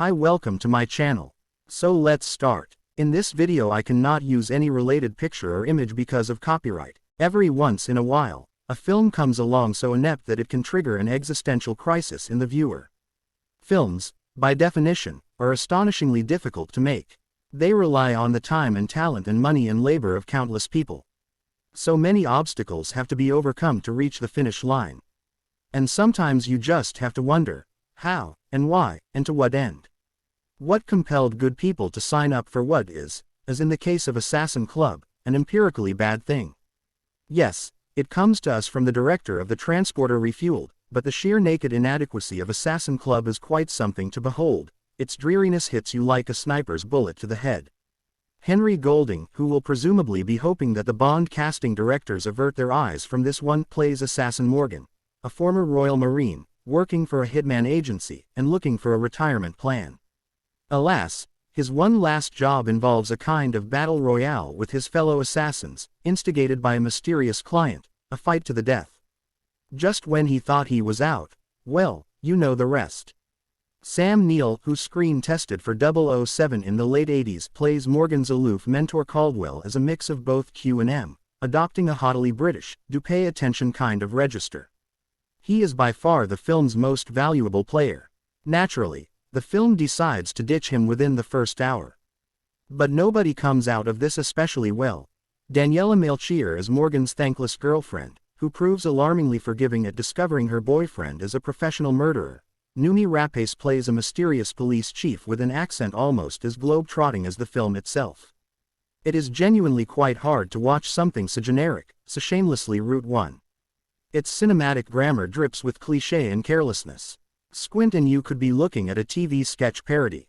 Hi, welcome to my channel. So let's start. In this video I cannot use any related picture or image because of copyright. Every once in a while, a film comes along so inept that it can trigger an existential crisis in the viewer. Films, by definition, are astonishingly difficult to make. They rely on the time and talent and money and labor of countless people. So many obstacles have to be overcome to reach the finish line. And sometimes you just have to wonder, how, and why, and to what end? What compelled good people to sign up for what is, as in the case of Assassin Club, an empirically bad thing? Yes, it comes to us from the director of The Transporter Refueled, but the sheer naked inadequacy of Assassin Club is quite something to behold. Its dreariness hits you like a sniper's bullet to the head. Henry Golding, who will presumably be hoping that the Bond casting directors avert their eyes from this one, plays Assassin Morgan, a former Royal Marine, working for a hitman agency and looking for a retirement plan. Alas, his one last job involves a kind of battle royale with his fellow assassins, instigated by a mysterious client, a fight to the death. Just when he thought he was out, well, you know the rest. Sam Neill, who screen tested for 007 in the late 80s, plays Morgan's aloof mentor Caldwell as a mix of both Q and M, adopting a haughtily British, do pay attention kind of register. He is by far the film's most valuable player. Naturally, the film decides to ditch him within the first hour. But nobody comes out of this especially well. Daniela Melchior is Morgan's thankless girlfriend, who proves alarmingly forgiving at discovering her boyfriend is a professional murderer. Noomi Rapace plays a mysterious police chief with an accent almost as globe-trotting as the film itself. It is genuinely quite hard to watch something so generic, so shamelessly Route 1. Its cinematic grammar drips with cliché and carelessness. Squint and you could be looking at a TV sketch parody.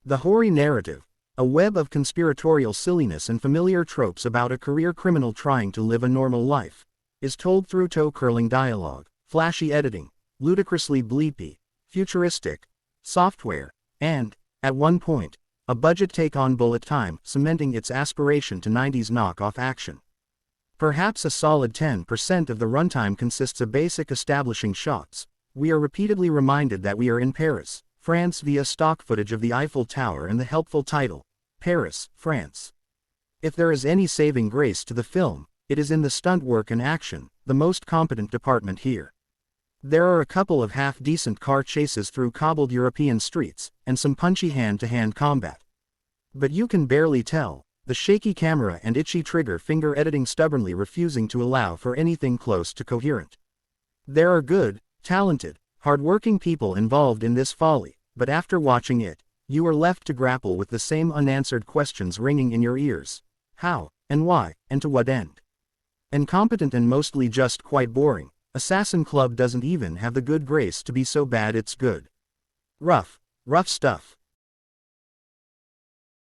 The hoary narrative, a web of conspiratorial silliness and familiar tropes about a career criminal trying to live a normal life, is told through toe-curling dialogue, flashy editing, ludicrously bleepy, futuristic software, and, at one point, a budget take on bullet time, cementing its aspiration to 90s knockoff action. Perhaps a solid 10% of the runtime consists of basic establishing shots. We are repeatedly reminded that we are in Paris, France via stock footage of the Eiffel Tower and the helpful title, Paris, France. If there is any saving grace to the film, it is in the stunt work and action, the most competent department here. There are a couple of half-decent car chases through cobbled European streets, and some punchy hand-to-hand combat. But you can barely tell, the shaky camera and itchy trigger finger editing stubbornly refusing to allow for anything close to coherent. There are good, talented, hard-working people involved in this folly, but after watching it, you are left to grapple with the same unanswered questions ringing in your ears. How, and why, and to what end? Incompetent and mostly just quite boring, Assassin Club doesn't even have the good grace to be so bad it's good. Rough stuff.